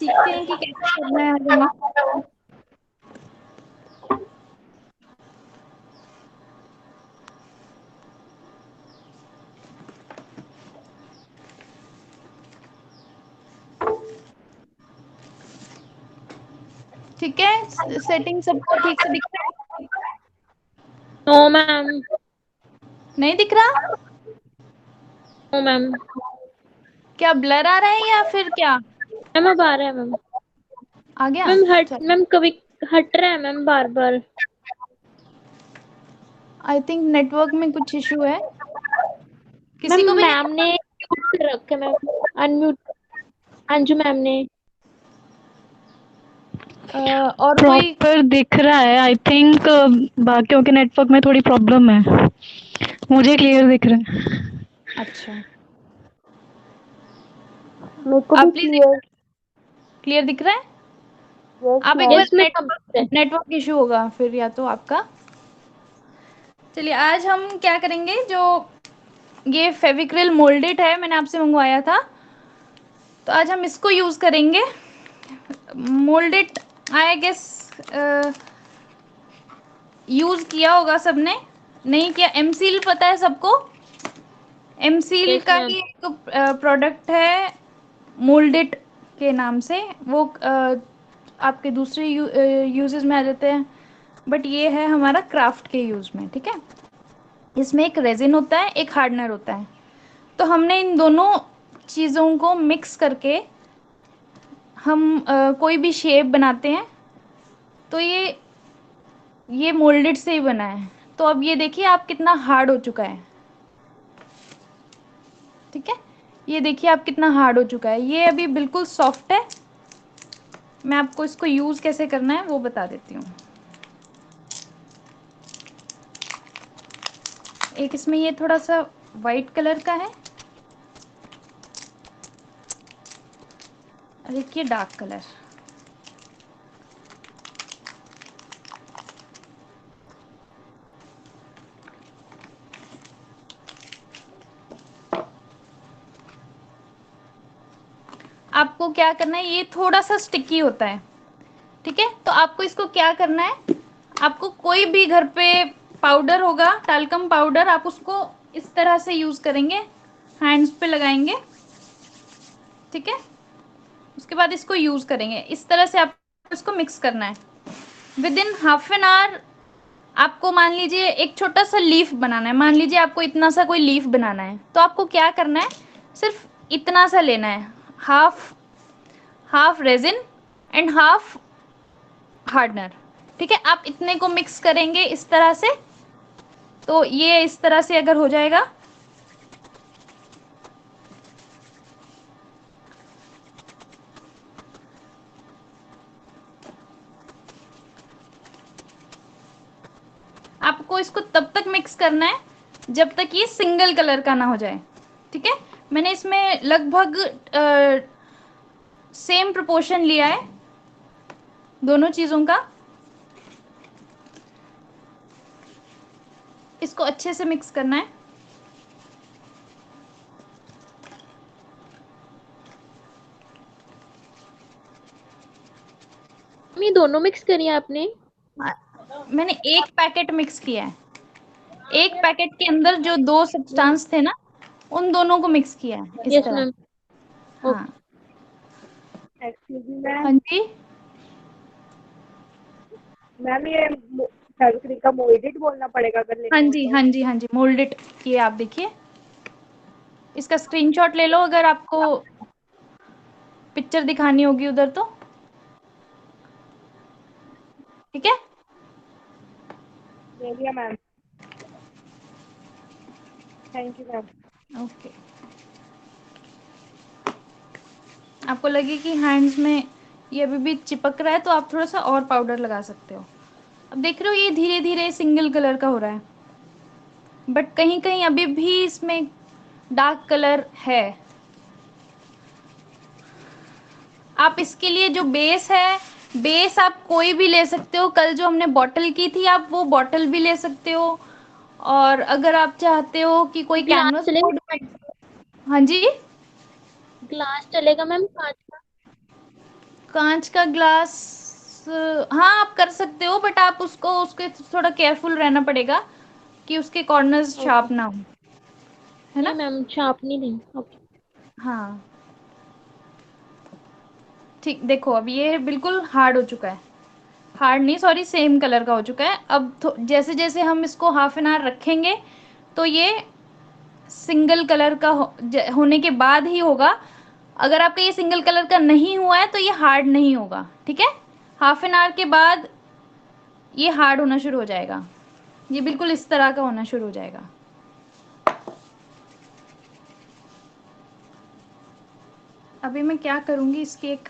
सीखते हैं कि कैसे करना है हमें। ठीक है, सेटिंग सबको ठीक से दिख रहा है? No ma'am. नहीं दिख रहा? No ma'am. क्या ब्लर आ रहा है या फिर क्या? मैम अब आ रहा है मैम। आ गया? मैम कभी हट रहा है ma'am bar bar. I think network में कुछ इशू है। मैम किसी को भी नहीं मैम ने म्यूट कर रखा है मैम। अनम्यूट अंजू मैम ने। और कोई? प्रॉपर दिख रहा है आई थिंक। बाकियों के नेटवर्क में थोड़ी प्रॉब्लम है, मुझे क्लियर दिख रहा है। अच्छा, मेरे को भी आप प्लीज क्लियर। क्लियर दिख रहा है? यस आप एक मैम। बार यस मैम। नेटवर्क इशू होगा फिर, या तो आपका। चलिए, आज हम क्या करेंगे, जो ये फेविक्रिल मोल्डेड है, मैंने आपसे मंगवाया था, तो आज हम इसको यूज करेंगे। मोल्डेड, आई गेस यूज किया होगा सबने। नहीं किया? एमसील पता है सबको? एमसील यस का मैम। ही एक प्रोडक्ट है मोल्डेड के नाम से। वो आपके दूसरे यूजेस में आ जाते हैं, बट ये है हमारा क्राफ्ट के यूज में। ठीक है, इसमें एक रेजिन होता है, एक हार्डनर होता है। तो हमने इन दोनों चीज़ों को मिक्स करके हम कोई भी शेप बनाते हैं, तो ये मोल्डेड से ही बना है। तो अब ये देखिए आप कितना हार्ड हो चुका है। ठीक है, ये देखिए आप कितना हार्ड हो चुका है। ये अभी बिल्कुल सॉफ्ट है। मैं आपको इसको यूज़ कैसे करना है वो बता देती हूँ। एक इसमें ये थोड़ा सा वाइट कलर का है, और एक ये डार्क कलर। आपको क्या करना है, ये थोड़ा सा स्टिकी होता है। ठीक है, तो आपको इसको क्या करना है, आपको कोई भी घर पे पाउडर होगा, टाल्कम पाउडर, आप उसको इस तरह से यूज करेंगे, हैंड्स पे लगाएंगे। ठीक है, उसके बाद इसको यूज करेंगे इस तरह से। आपको इसको मिक्स करना है with in half an hour. आपको मान लीजिए एक छोटा सा लीफ बनाना है, मान लीजिए आपको इतना सा कोई लीफ बनाना है, तो आपको क्या करना है, सिर्फ इतना सा लेना है, half half resin and half hardener. ठीक है, आप इतने को मिक्स करेंगे इस तरह से, तो ये इस तरह से अगर हो जाएगा, आपको इसको तब तक मिक्स करना है जब तक ये सिंगल कलर का ना हो जाए। ठीक है, मैंने इसमें लगभग सेम प्रोपोर्शन लिया है दोनों चीज़ों का। इसको अच्छे से मिक्स करना है। ये दोनों मिक्स करी आपने? मैंने एक पैकेट मिक्स किया है, एक पैकेट के अंदर जो दो सब्सटेंस थे ना, उन दोनों को मिक्स किया है इस यस तरह। मैम। हाँ, एक्सक्यूज मी मैम। हाँ जी, मैम ये फेविक्रिल का मोल्डेड बोलना पड़ेगा अगर हाँ लेना हो जी, तो? हाँ जी, हाँ जी, मोल्डेड। ये आप देखिए, इसका स्क्रीनशॉट ले लो अगर आपको पिक्चर दिखानी होगी उधर तो। ठीक है, ले लिया ma'am. Thank you ma'am. Okay. आपको लगे कि हैंड्स में ये अभी भी चिपक रहा है, तो आप थोड़ा सा और पाउडर लगा सकते हो। अब देख रहे हो ये धीरे धीरे सिंगल कलर का हो रहा है, बट कहीं कहीं अभी भी इसमें डार्क कलर है। आप इसके लिए जो बेस है, बेस आप कोई भी ले सकते हो। कल जो हमने बॉटल की थी, आप वो बॉटल भी ले सकते हो। और अगर आप चाहते हो कि कोई ग्लास कैनवस चलेगा? बोर्ड में। हाँ जी, ग्लास चलेगा मैम, कांच का? कांच का ग्लास, हाँ आप कर सकते हो, बट आप उसको उसके थोड़ा केयरफुल रहना पड़ेगा कि उसके कॉर्नर्स ओके। शार्प ना हो, है नहीं ना। मैम, शार्प नहीं देंगे। ओके। हाँ ठीक, देखो अब ये बिल्कुल हार्ड हो चुका है, हार्ड नहीं सॉरी सेम कलर का हो चुका है। अब जैसे जैसे हम इसको हाफ एन आवर रखेंगे तो ये सिंगल कलर का होने के बाद ही होगा। अगर आपका ये सिंगल कलर का नहीं हुआ है तो ये हार्ड नहीं होगा, ठीक है। हाफ एन आवर के बाद ये हार्ड होना शुरू हो जाएगा, ये बिल्कुल इस तरह का होना शुरू हो जाएगा। अभी मैं क्या करूँगी, इसकी एक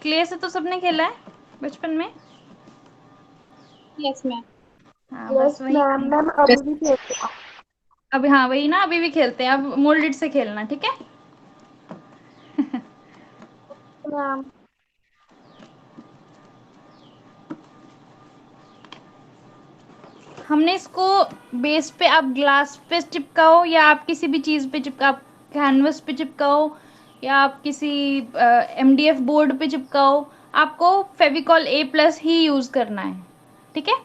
क्ले से तो सबने खेला है बचपन में। Yes ma'am. हाँ बस यस वही, मैम, मैम अभी भी खेलते हैं। अभी हाँ वही ना, अभी भी खेलते हैं। अब मोल्डेड से खेलना, ठीक है। मैम हमने इसको बेस पे, आप ग्लास पे चिपकाओ या आप किसी भी चीज़ पे चिपका, आप कैनवस पे चिपकाओ या आप किसी एमडीएफ बोर्ड पे चिपकाओ, आपको फेविकॉल A+ ही यूज़ करना है, ठीक है।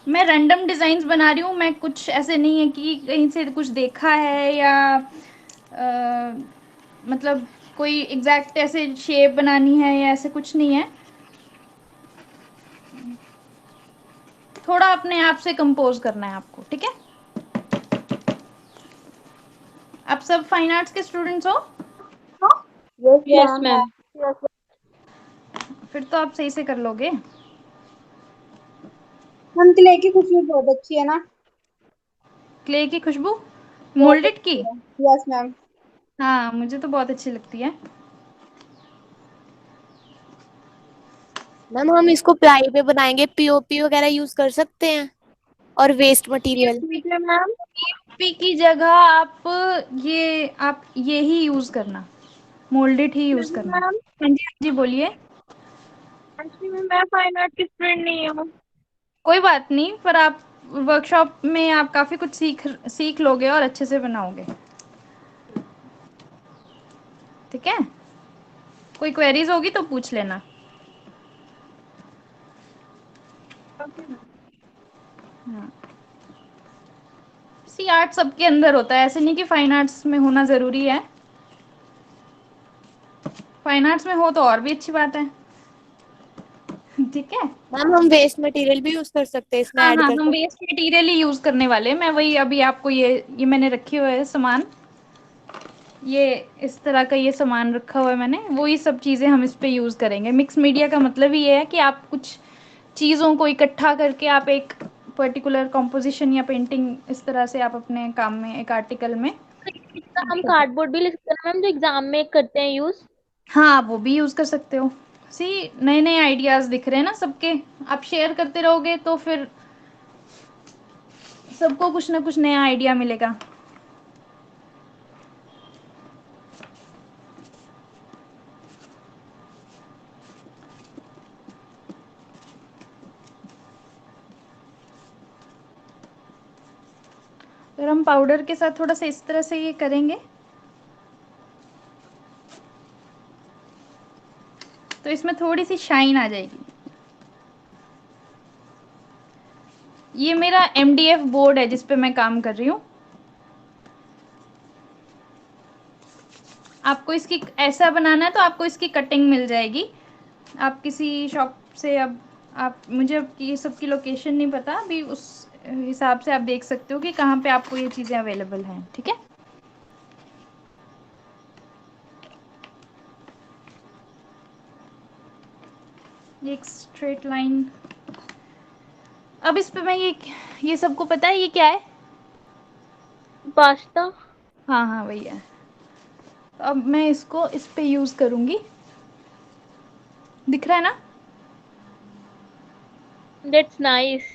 मैं रैंडम डिज़ाइंस बना रही हूँ, मैं कुछ ऐसे नहीं है कि कहीं से कुछ देखा है या मतलब कोई एग्जैक्ट ऐसे शेप बनानी है या ऐसे कुछ नहीं है। थोड़ा अपने आप से कंपोज करना है आपको, ठीक है। आप सब फाइन आर्ट्स के स्टूडेंट्स हो, yes yes ma'am. Ma'am. Yes फिर तो आप सही से कर लोगे। मैम, क्ले की खुशबू बहुत अच्छी है ना। क्ले की खुशबू, बहुत मोल्डेड की। अच्छी है। Yes ma'am. हाँ मुझे तो बहुत अच्छी लगती है। मैम हम इसको प्लाई पे बनाएंगे, पीओपी वगैरह यूज कर सकते हैं और वेस्ट मटेरियल। ठीक है मैम। पी की जगह आप ये ही यूज़ करना, मोल्डेड ही यूज़ करना। मैम हाँ जी, हाँ जी बोलिए। एक्चुअली मैं फाइन आर्ट की स्टूडेंट नहीं हूँ। कोई बात नहीं, पर आप वर्कशॉप में आप काफ़ी कुछ सीख सीख लोगे और अच्छे से बनाओगे, ठीक है। कोई क्वेरीज होगी तो पूछ लेना। Okay ma'am. हाँ, सी आर्ट सबके अंदर होता है, ऐसे नहीं कि फाइन आर्ट्स में होना ज़रूरी है। फाइन आर्ट्स में हो तो और भी अच्छी बात है, ठीक है। मैम हम वेस्ट मटेरियल भी यूज कर सकते हैं, इसमें हाँ ऐड हाँ, कर हम सकते वेस्ट मटेरियल ही यूज़ करने वाले हैं। मैं वही अभी आपको ये मैंने रखे हुए है सामान, ये इस तरह का ये सामान रखा हुआ है मैंने, वही सब चीज़ें हम इस पे यूज़ करेंगे। मिक्स मीडिया का मतलब ही ये है कि आप कुछ चीज़ों को इकट्ठा करके आप एक पर्टिकुलर कॉम्पोजिशन या पेंटिंग इस तरह से आप अपने काम में एक आर्टिकल में। इसका हम कार्डबोर्ड भी ले सकते हैं मैम, जो एग्जाम में करते हैं यूज। हाँ वो भी यूज़ कर सकते हो। सी नए नए आइडियाज़ दिख रहे हैं ना सबके, आप शेयर करते रहोगे तो फिर सबको कुछ ना कुछ नया आइडिया मिलेगा। अगर हम पाउडर के साथ थोड़ा सा इस तरह से ये करेंगे तो इसमें थोड़ी सी शाइन आ जाएगी। ये मेरा एमडीएफ बोर्ड है जिस पे मैं काम कर रही हूँ। आपको इसकी ऐसा बनाना है तो आपको इसकी कटिंग मिल जाएगी। आप किसी शॉप से, अब आप मुझे अब ये सब की लोकेशन नहीं पता, अभी उस हिसाब से आप देख सकते हो कि कहाँ पे आपको ये चीज़ें अवेलेबल हैं, ठीक है। ये एक स्ट्रेट लाइन, अब इस पे मैं ये सबको पता है ये क्या है। पास्ता। हाँ हाँ वही है। तो अब मैं इसको इस पे यूज़ करूँगी, दिख रहा है ना। That's nice.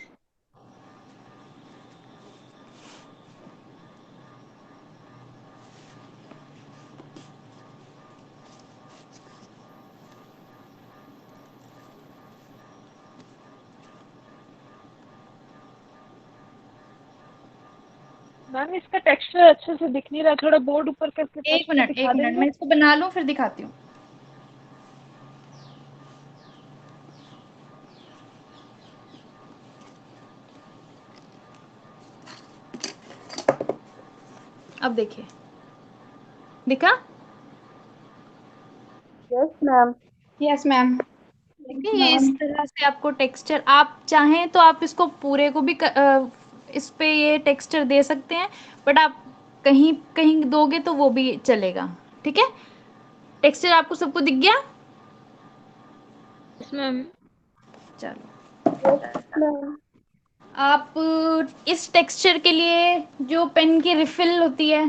मैम इसका टेक्सचर अच्छे से दिख नहीं रहा, थोड़ा बोर्ड ऊपर करके टच एक पे मिनट दिखा एक मिनट, देंगे? मैं इसको बना लूं फिर दिखाती हूँ। अब देखिए, दिखा? Yes ma'am. Yes ma'am. देखिए ये इस तरह से आपको टेक्सचर, आप चाहें तो आप इसको पूरे को भी इस पे ये टेक्सचर दे सकते हैं, बट आप कहीं कहीं दोगे तो वो भी चलेगा। ठीक है, टेक्सचर आपको सबको दिख गया? Yes ma'am. चलो, यस मैम। आप इस टेक्सचर के लिए जो पेन की रिफिल होती है,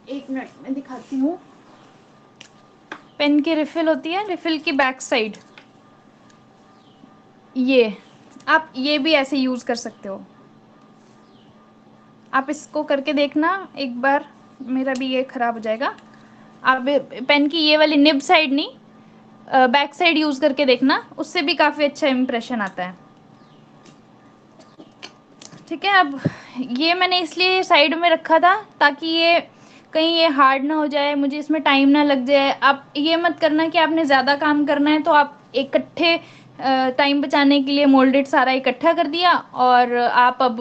एक मिनट मैं दिखाती हूँ। पेन की रिफिल होती है, रिफिल की बैक साइड, ये आप ये भी ऐसे यूज कर सकते हो। आप इसको करके देखना एक बार, मेरा भी ये खराब हो जाएगा। आप पेन की ये वाली निब साइड नहीं, बैक साइड यूज करके देखना, उससे भी काफी अच्छा इम्प्रेशन आता है। ठीक है, अब ये मैंने इसलिए साइड में रखा था ताकि ये कहीं ये हार्ड ना हो जाए, मुझे इसमें टाइम ना लग जाए। आप ये मत करना कि आपने ज़्यादा काम करना है तो आप इकट्ठे टाइम बचाने के लिए मोल्डेड सारा इकट्ठा कर दिया, और आप अब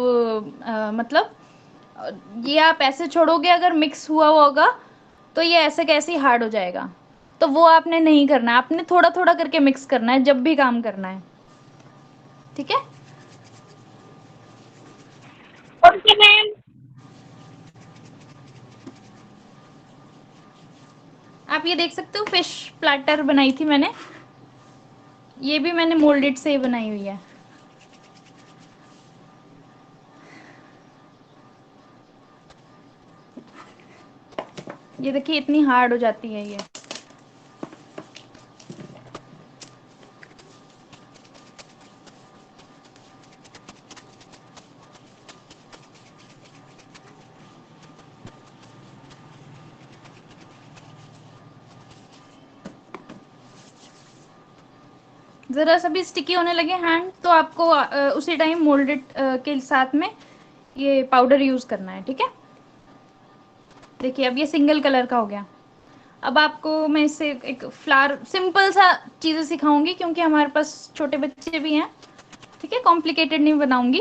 मतलब ये आप ऐसे छोड़ोगे, अगर मिक्स हुआ होगा तो ये ऐसे कैसे ही हार्ड हो जाएगा। तो वो आपने नहीं करना है, आपने थोड़ा थोड़ा करके मिक्स करना है जब भी काम करना है। ठीक है, ओके मैम। आप ये देख सकते हो फिश प्लेटर बनाई थी मैंने, ये भी मैंने मोल्डेड से ही बनाई हुई है। ये देखिए इतनी हार्ड हो जाती है ये। ज़रा सा भी स्टिकी होने लगे हैंड तो आपको उसी टाइम मोल्डेड के साथ में ये पाउडर यूज़ करना है। ठीक है, देखिए अब ये सिंगल कलर का हो गया। अब आपको मैं इससे एक फ्लावर सिंपल सा चीज़ें सिखाऊंगी, क्योंकि हमारे पास छोटे बच्चे भी हैं। ठीक है, कॉम्प्लिकेटेड नहीं बनाऊंगी।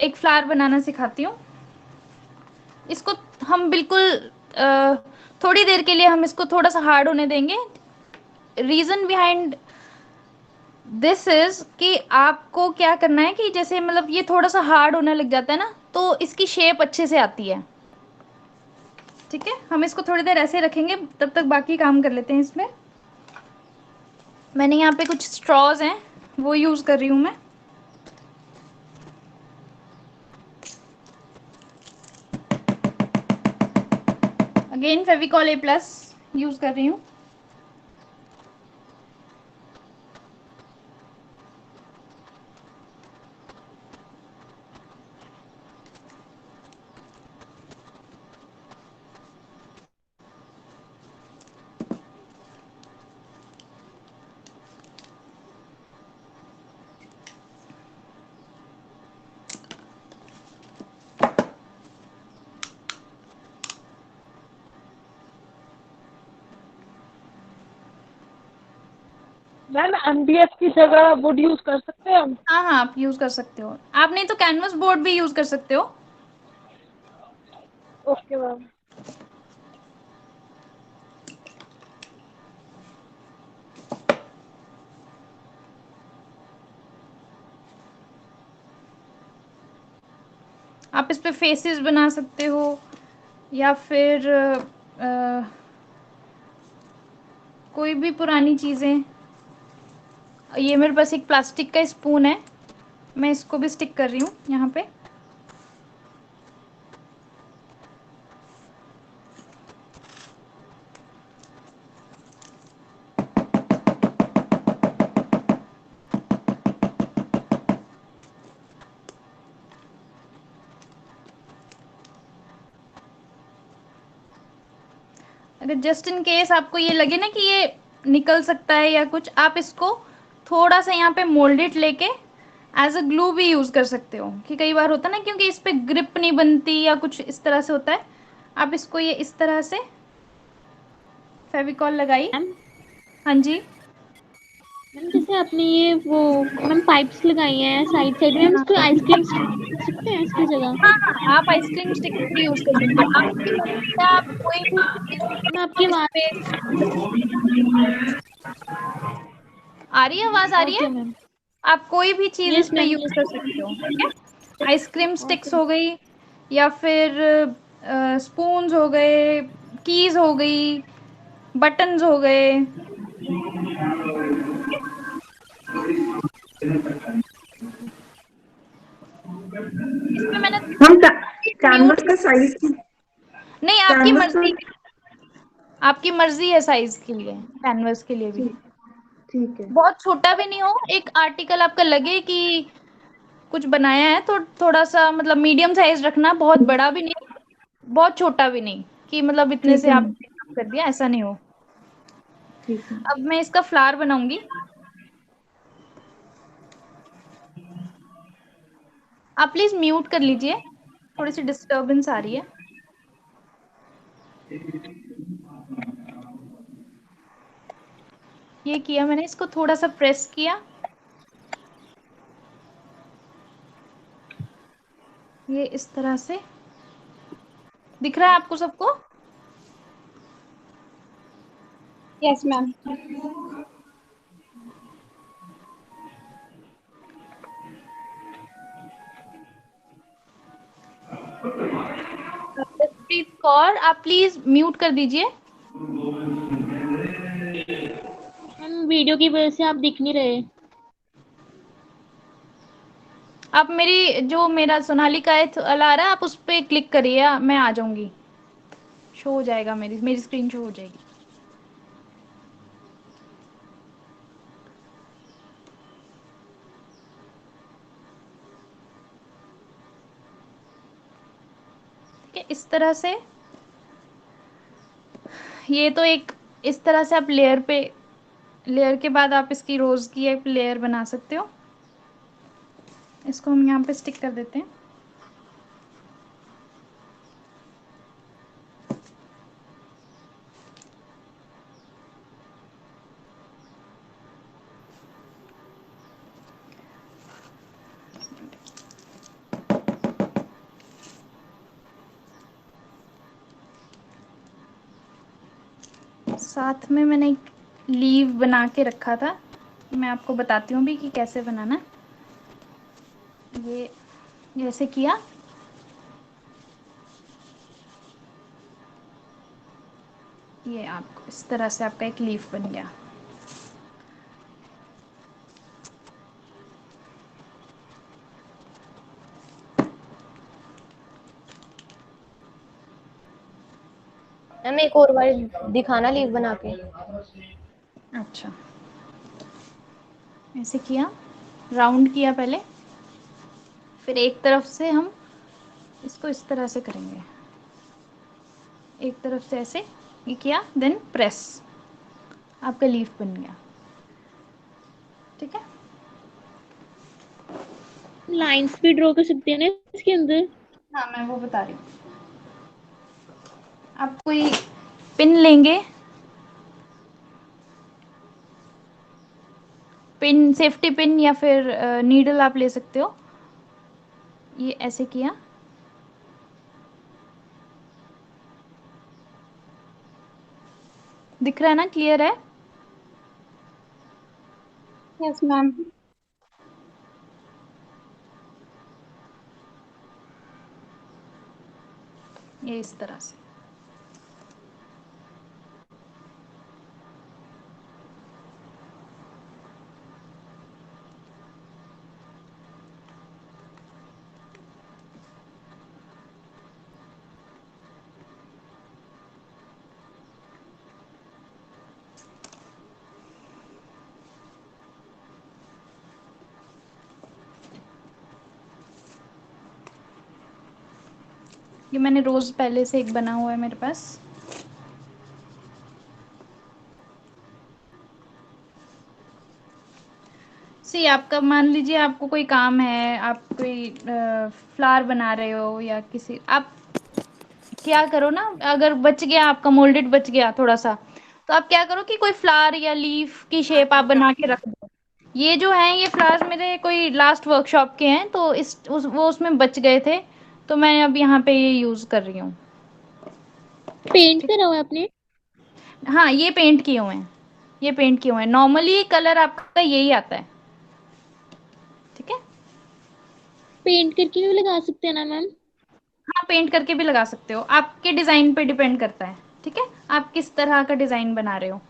एक फ्लावर बनाना सिखाती हूँ। इसको हम बिल्कुल थोड़ी देर के लिए हम इसको थोड़ा सा हार्ड होने देंगे। रीज़न बिहाइंड दिस इज कि आपको क्या करना है कि जैसे मतलब ये थोड़ा सा हार्ड होने लग जाता है ना, तो इसकी शेप अच्छे से आती है। ठीक है, हम इसको थोड़ी देर ऐसे रखेंगे, तब तक बाकी काम कर लेते हैं। इसमें मैंने यहाँ पे कुछ स्ट्रॉज हैं, वो यूज कर रही हूँ मैं। अगेन फेविकॉल ए प्लस यूज कर रही हूँ। मैम एमडीएफ की जगह वुड यूज कर सकते हैं हम? हाँ हाँ, आप यूज कर सकते हो। आप नहीं तो कैनवस बोर्ड भी यूज कर सकते हो। Okay ma'am. आप इस पे फेसेस बना सकते हो, या फिर कोई भी पुरानी चीज़ें। ये मेरे पास एक प्लास्टिक का स्पून है, मैं इसको भी स्टिक कर रही हूँ यहाँ पे। अगर जस्ट इन केस आपको ये लगे ना कि ये निकल सकता है या कुछ, आप इसको थोड़ा सा यहाँ पे मोल्डेड लेके एज अ ग्लू भी यूज कर सकते हो, कि कई बार होता है ना, क्योंकि इस पे ग्रिप नहीं बनती या कुछ इस तरह से होता है। आप इसको ये इस तरह से फेविकॉल लगाई। मैम हाँ जी। मैम जैसे आपने ये वो मैम पाइप्स लगाई हैं साइड साइड में, हम हाँ इसको आइसक्रीम कर सकते हैं इसकी जगह? हाँ हाँ, आप आइसक्रीम स्टिक भी यूज कर सकते हो। आपकी मर्जी है, आप कोई भी चीज मैं आपकी आप इस आवाज। पे। आ रही है आवाज, आ रही है? Okay ma'am. आप कोई भी चीज इस यस पे मैम यूज यस। कर सकते हो, ठीक है। Ice cream okay. स्टिक्स हो गई, या फिर स्पून्स हो गए, कीज हो गई, बटन्स हो गए। इसमें मैंने हम म्यूट। कैनवस का साइज, नहीं, आपकी कैनवस का। मर्जी, आपकी मर्जी है साइज के लिए, कैनवस के लिए भी। ठीक, ठीक है। बहुत छोटा भी नहीं हो, एक आर्टिकल आपका लगे कि कुछ बनाया है तो थोड़ा सा मतलब मीडियम साइज रखना, बहुत बड़ा भी नहीं, बहुत छोटा भी नहीं, कि मतलब इतने ठीक से है आप मैम, कर दिया, ऐसा नहीं हो। ठीक है। अब मैं इसका फ्लावर बनाऊंगी। आप प्लीज म्यूट कर लीजिए, थोड़ी सी डिस्टरबेंस आ रही है। ये किया मैंने, इसको थोड़ा सा प्रेस किया, ये इस तरह से दिख रहा है आपको सबको? Yes ma'am. जसप्रीत कौर, आप प्लीज म्यूट कर दीजिए। मैम वीडियो की वजह से आप दिख नहीं रहे। आप मेरी जो मेरा सोनाली का है आ रहा है, आप उस पर क्लिक करिए, मैं आ जाऊंगी, शो हो जाएगा, मेरी मेरी स्क्रीन शो हो जाएगी। ठीक है, इस तरह से। ये तो एक इस तरह से आप लेयर पे, लेयर के बाद आप इसकी रोज की एक लेयर बना सकते हो। इसको हम यहाँ पे स्टिक कर देते हैं। साथ में मैंने एक लीव बना के रखा था, मैं आपको बताती हूँ भी कि कैसे बनाना है। ये जैसे किया, ये आपको इस तरह से आपका एक लीफ बन गया। मैम एक और बार दिखाना लीव बना के। अच्छा, ऐसे किया, राउंड किया पहले, फिर एक तरफ से हम इसको इस तरह से करेंगे, एक तरफ से ऐसे ये किया, देन प्रेस, आपका लीफ बन गया। ठीक है। लाइंस भी ड्रॉ कर सकते हैं ना इसके अंदर? हाँ, मैं वो बता रही हूँ। आप कोई पिन लेंगे, पिन, सेफ्टी पिन या फिर नीडल आप ले सकते हो। ये ऐसे किया, दिख रहा है ना, क्लियर है? Yes ma'am. ये इस तरह से। ये मैंने रोज पहले से एक बना हुआ है मेरे पास। सी आपका मान लीजिए आपको कोई काम है, आप कोई फ्लावर बना रहे हो या किसी आप क्या करो ना, अगर बच गया आपका मोल्डेड बच गया थोड़ा सा, तो आप क्या करो कि कोई फ्लावर या लीफ की शेप आप बना के रख दो। ये जो है ये फ्लावर्स मेरे कोई लास्ट वर्कशॉप के हैं, तो वो उसमें बच गए थे, तो मैं अब यहाँ पे ये यूज कर रही हूँ। पेंट करा हुआ है आपने? हाँ ये पेंट किए हुए हैं, ये पेंट किए हुए हैं। नॉर्मली कलर आपका यही आता है, ठीक है। पेंट करके भी लगा सकते हैं ना मैम? हाँ पेंट करके भी लगा सकते हो, आपके डिजाइन पे डिपेंड करता है, ठीक है, आप किस तरह का डिजाइन बना रहे हो।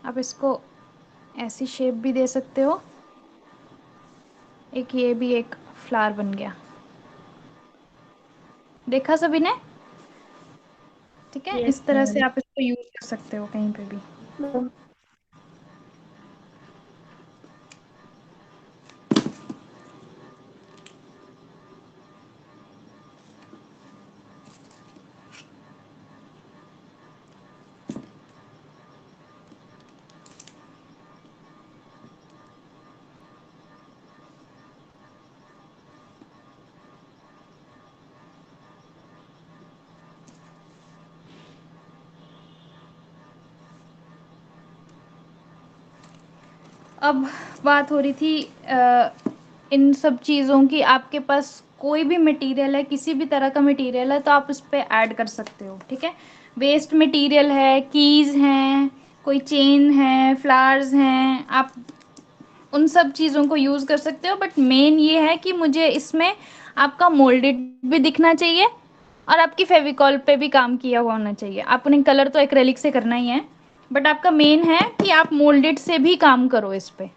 आप इसको ऐसी शेप भी दे सकते हो। एक ये भी एक फ्लावर बन गया, देखा सभी ने? ठीक है, Yes, इस तरह से ma'am. आप इसको यूज कर सकते हो कहीं पे भी। अब बात हो रही थी इन सब चीज़ों की। आपके पास कोई भी मटेरियल है, किसी भी तरह का मटेरियल है, तो आप उस पर ऐड कर सकते हो, ठीक है। वेस्ट मटेरियल है, कीज हैं, कोई चेन है, फ्लावर्स हैं, आप उन सब चीज़ों को यूज़ कर सकते हो। बट मेन ये है कि मुझे इसमें आपका मोल्डेड भी दिखना चाहिए और आपकी फेविकॉल पे भी काम किया हुआ होना चाहिए। आपने कलर तो एक्रेलिक से करना ही है, बट आपका मेन है कि आप मोल्डेड से भी काम करो इस पे।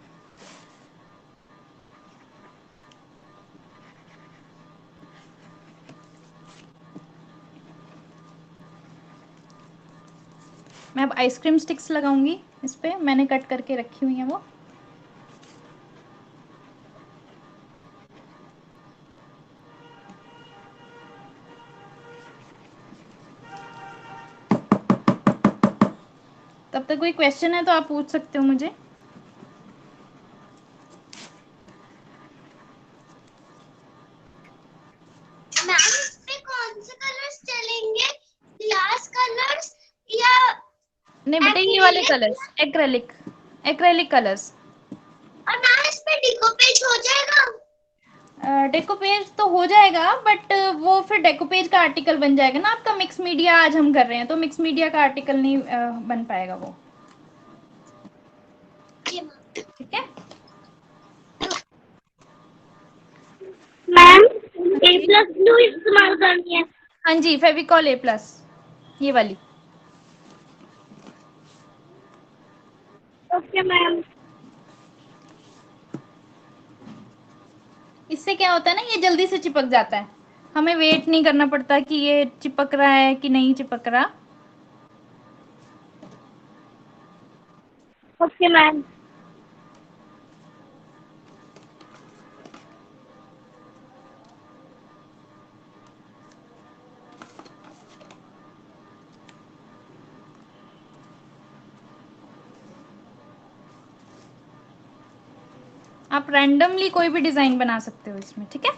मैं अब आइसक्रीम स्टिक्स लगाऊंगी इस पे, मैंने कट करके रखी हुई है वो। तब तक कोई क्वेश्चन है तो आप पूछ सकते हो मुझे। मैम इसमें कौन से कलर्स चलेंगे? ग्लास कलर्स या नहीं बेटा, ये वाले acrylic? Colours acrylic, acrylic colours. और मैम इसमें डिकोपेज हो जाएगा? डेकोपेज तो हो जाएगा, बट वो फिर डेकोपेज का आर्टिकल बन जाएगा ना आपका। मिक्स मीडिया आज हम कर रहे हैं, तो मिक्स मीडिया का आर्टिकल नहीं बन पाएगा वो, ठीक है। मैम ए प्लस ब्लू इस्तेमाल करनी है? हाँ जी, फेविकॉल A+, ये वाली। Okay ma'am. इससे क्या होता है ना, ये जल्दी से चिपक जाता है, हमें वेट नहीं करना पड़ता कि ये चिपक रहा है कि नहीं चिपक रहा। Okay ma'am. आप रैंडमली कोई भी डिजाइन बना सकते हो इसमें, ठीक है।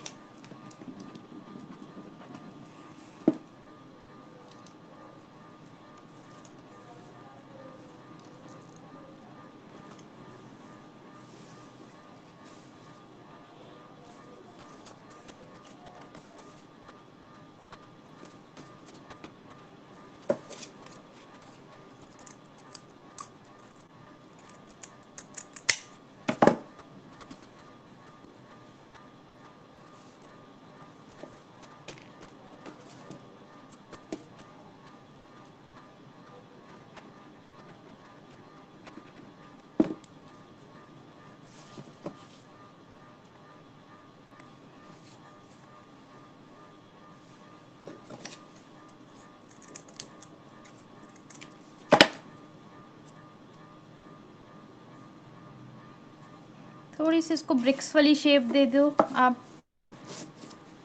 थोड़ी सी इसको ब्रिक्स वाली शेप दे दो आप,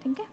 ठीक है।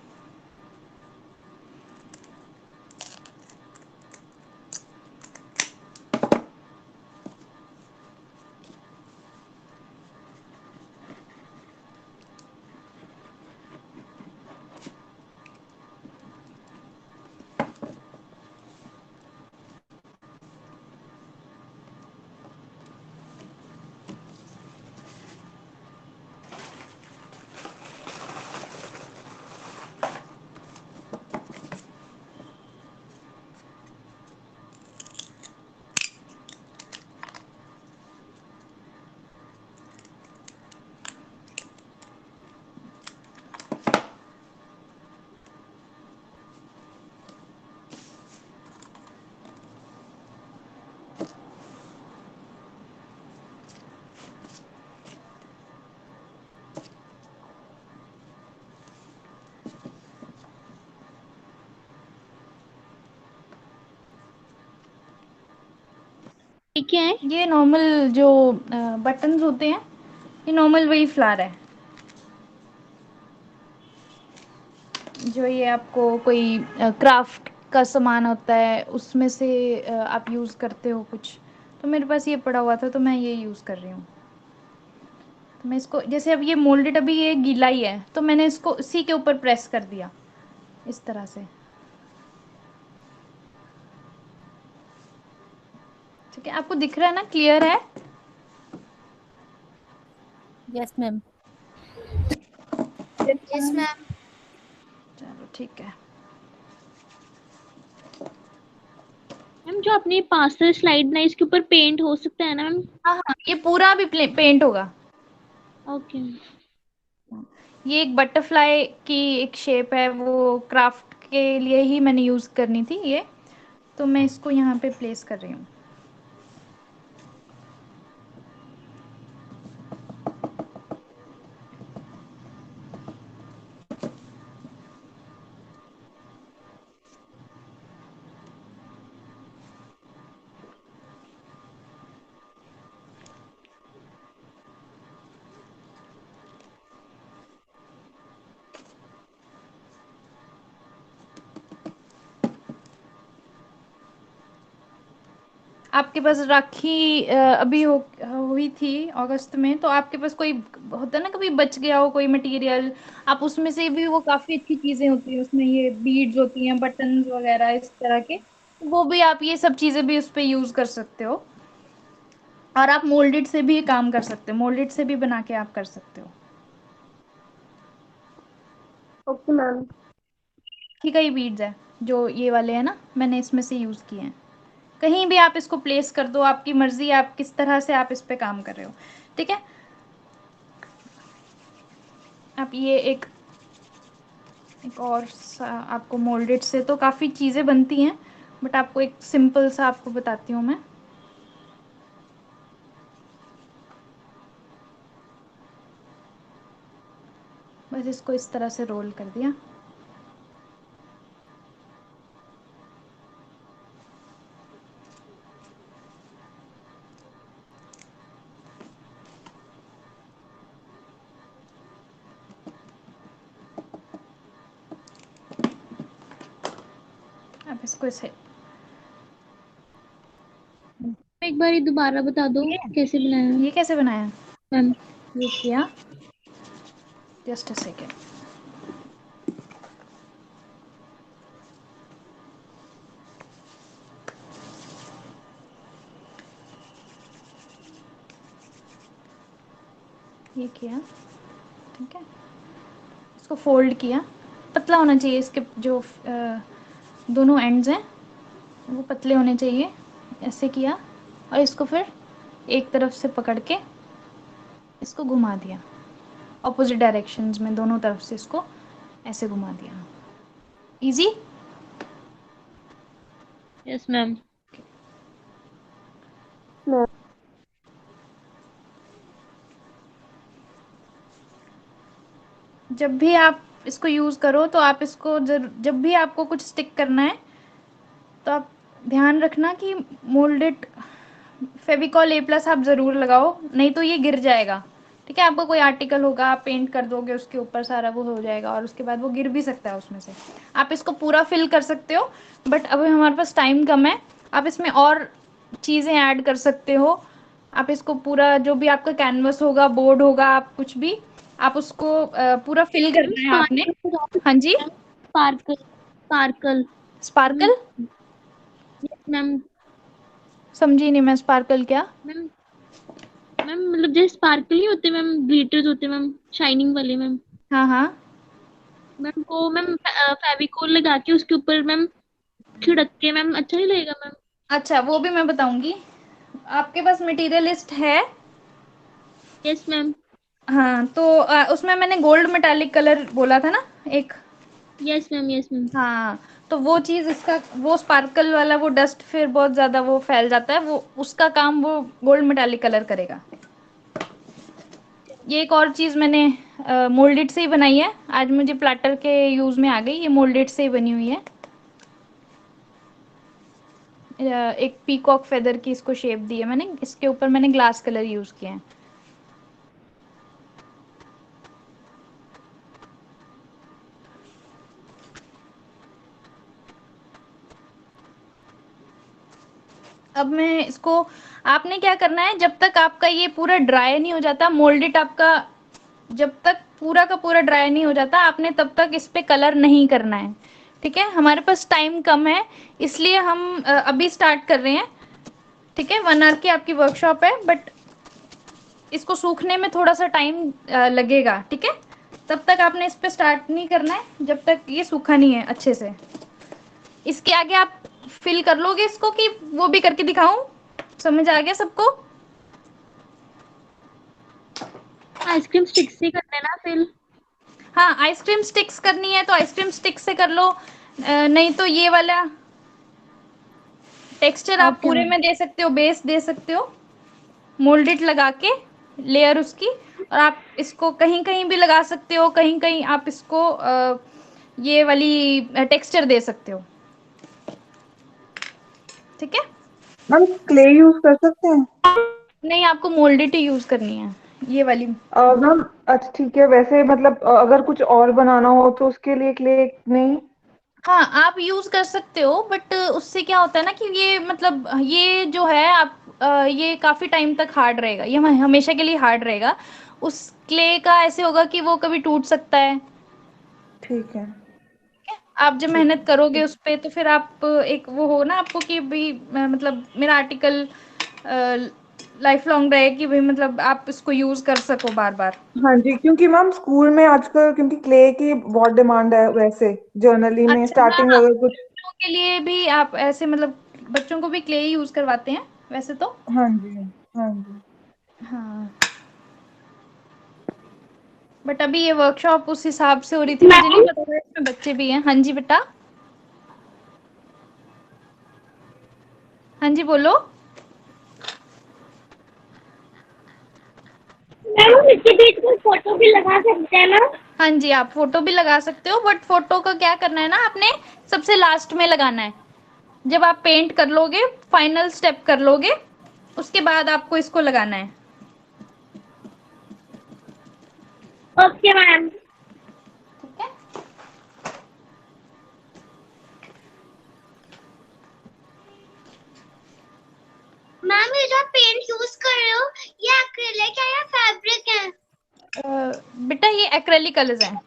ये क्या है? ये नॉर्मल जो बटन्स होते हैं, ये नॉर्मल वही फ्लावर है। जो ये आपको कोई क्राफ्ट का सामान होता है उसमें से आप यूज़ करते हो कुछ, तो मेरे पास ये पड़ा हुआ था तो मैं ये यूज़ कर रही हूँ। तो मैं इसको, जैसे अब ये मोल्डेड, अभी ये गीला ही है तो मैंने इसको इसी के ऊपर प्रेस कर दिया इस तरह से, ठीक है। आपको दिख रहा है ना, क्लियर है? Yes ma'am. Yes ma'am. चलो ठीक है। मैम जो आपने पास्टर स्लाइड बनाई इसके ऊपर पेंट हो सकता है ना मैम? हाँ हाँ, ये पूरा भी पेंट होगा। ओके। ये एक बटरफ्लाई की एक शेप है, वो क्राफ्ट के लिए ही मैंने यूज़ करनी थी ये, तो मैं इसको यहाँ पे प्लेस कर रही हूँ। आपके पास राखी अभी हुई थी अगस्त में, तो आपके पास कोई होता है ना, कभी बच गया हो कोई मटेरियल, आप उसमें से भी, वो काफ़ी अच्छी चीज़ें होती हैं उसमें, ये बीड्स होती हैं, बटन्स वगैरह इस तरह के, वो भी आप ये सब चीज़ें भी उस पर यूज़ कर सकते हो। और आप मोल्डेड से भी काम कर सकते हो, मोल्डेड से भी बना के आप कर सकते हो। Okay ma'am. ठीक है, ये बीड्स है जो ये वाले हैं ना, मैंने इसमें से यूज़ किए हैं। कहीं भी आप इसको प्लेस कर दो, आपकी मर्जी, आप किस तरह से आप इस पे काम कर रहे हो, ठीक है। आप ये एक और सा आपको मोल्डेड से तो काफ़ी चीज़ें बनती हैं, बट आपको एक सिंपल सा आपको बताती हूँ मैं। बस इसको इस तरह से रोल कर दिया। आप इसको इसे, एक बार दोबारा बता दो कैसे बनाया ये कैसे बनाया, मैम? ये किया, जस्ट अ सेकेंड। ये किया, ठीक है। इसको फोल्ड किया, पतला होना चाहिए इसके जो दोनों एंड्स हैं वो पतले होने चाहिए, ऐसे किया। और इसको फिर एक तरफ से पकड़ के इसको घुमा दिया, ऑपोजिट डायरेक्शंस में दोनों तरफ से इसको ऐसे घुमा दिया। इजी। Yes ma'am. जब भी आप इसको यूज़ करो तो आप इसको जब भी आपको कुछ स्टिक करना है तो आप ध्यान रखना कि मोल्डेड फेविकॉल A+ आप ज़रूर लगाओ, नहीं तो ये गिर जाएगा, ठीक है, आपका कोई आर्टिकल होगा, आप पेंट कर दोगे उसके ऊपर, सारा वो हो जाएगा और उसके बाद वो गिर भी सकता है उसमें से। आप इसको पूरा फिल कर सकते हो, बट अभी हमारे पास टाइम कम है। आप इसमें और चीज़ें ऐड कर सकते हो। आप इसको पूरा जो भी आपका कैनवस होगा, बोर्ड होगा, आप कुछ भी, आप उसको पूरा फिल मैम करना है आपने। हाँ जी, स्पार्कल स्पार्कल स्पार्कल मैम। समझी नहीं मैं, स्पार्कल क्या? मैम मैम मतलब जैसे स्पार्कल नहीं होते मैम, ग्लिटर्स होते मैम, शाइनिंग वाले मैम। हाँ हाँ, मैम वो मैम फेविकोल लगा के उसके ऊपर मैम छिड़क के मैम, अच्छा नहीं लगेगा मैम? अच्छा वो भी मैं बताऊंगी। आपके पास मटेरियल लिस्ट है? Yes ma'am. हाँ, तो उसमें मैंने गोल्ड मेटालिक कलर बोला था ना एक। Yes ma'am, yes ma'am. हाँ, तो वो चीज़ इसका, वो स्पार्कल वाला वो डस्ट फिर बहुत ज़्यादा वो फैल जाता है, वो उसका काम वो गोल्ड मेटालिक कलर करेगा। ये एक और चीज़ मैंने मोल्डेड से ही बनाई है, आज मुझे प्लाटर के यूज़ में आ गई, ये मोल्डेड से ही बनी हुई है। एक पीकॉक फेदर की इसको शेप दी है मैंने, इसके ऊपर मैंने ग्लास कलर यूज़ किया है। अब मैं इसको, आपने क्या करना है, जब तक आपका ये पूरा ड्राई नहीं हो जाता, मोल्डेड आपका जब तक पूरा का पूरा ड्राई नहीं हो जाता, आपने तब तक इस पे कलर नहीं करना है। ठीक है, हमारे पास टाइम कम है, इसलिए हम अभी स्टार्ट कर रहे हैं। ठीक है, 1 आवर की आपकी वर्कशॉप है, बट इसको सूखने में थोड़ा सा टाइम लगेगा। ठीक है, तब तक आपने इस पे स्टार्ट नहीं करना है जब तक ये सूखा नहीं है अच्छे से। इसके आगे आप फिल कर लोगे इसको, कि वो भी करके दिखाऊं? समझ आ गया सबको? आइसक्रीम स्टिक से करना है ना फिल? हाँ, आइसक्रीम स्टिक्स करनी है तो आइसक्रीम स्टिक से कर लो, नहीं तो ये वाला टेक्सचर आप ओके पूरे मैम। में दे सकते हो, बेस दे सकते हो मोल्डेड लगा के, लेयर उसकी। और आप इसको कहीं कहीं भी लगा सकते हो, कहीं कहीं आप इसको ये वाली टेक्सचर दे सकते हो। ठीक है, मैम क्ले यूज कर सकते हैं? नहीं आपको मोल्डेड ही यूज करनी है ये वाली। मैम अच्छा ठीक है, वैसे मतलब अगर कुछ और बनाना हो तो उसके लिए क्ले नहीं? हाँ, आप यूज कर सकते हो, बट उससे क्या होता है ना कि ये मतलब ये जो है आप ये काफी टाइम तक हार्ड रहेगा, ये हमेशा के लिए हार्ड रहेगा। उस क्ले का ऐसे होगा कि वो कभी टूट सकता है। ठीक है। आप जब ठीक मेहनत है। करोगे उस पे, तो फिर आप एक वो हो ना आपको कि भाई मतलब मेरा आर्टिकल लाइफ लॉन्ग रहे, कि भाई मतलब आप इसको यूज कर सको बार बार। हाँ जी, क्योंकि मैम स्कूल में आजकल क्योंकि क्ले की बहुत डिमांड है, वैसे जर्नली में अच्छा, हाँ स्टार्टिंग हाँ, अगर कुछ। बच्चों के लिए भी आप ऐसे मतलब बच्चों को भी क्ले यूज करवाते हैं वैसे तो। हाँ जी। हाँ जी। हाँ, बट अभी ये वर्कशॉप उस हिसाब से हो रही थी, मुझे नहीं पता था इसमें बच्चे भी हैं। हाँ जी बेटा, हाँ जी बोलो। मैम इसके बीच में फोटो भी लगा सकते हैं ना? हाँ जी, आप फोटो भी लगा सकते हो, बट फोटो का क्या करना है ना, आपने सबसे लास्ट में लगाना है। जब आप पेंट कर लोगे, फाइनल स्टेप कर लोगे, उसके बाद आपको इसको लगाना है। Okay ma'am. ठीक है, मैम ये जो आप पेंट यूज कर रहे हो, ये एक्रिलिक है या फैब्रिक है? बेटा ये एक्रेलिक कलर्स हैं।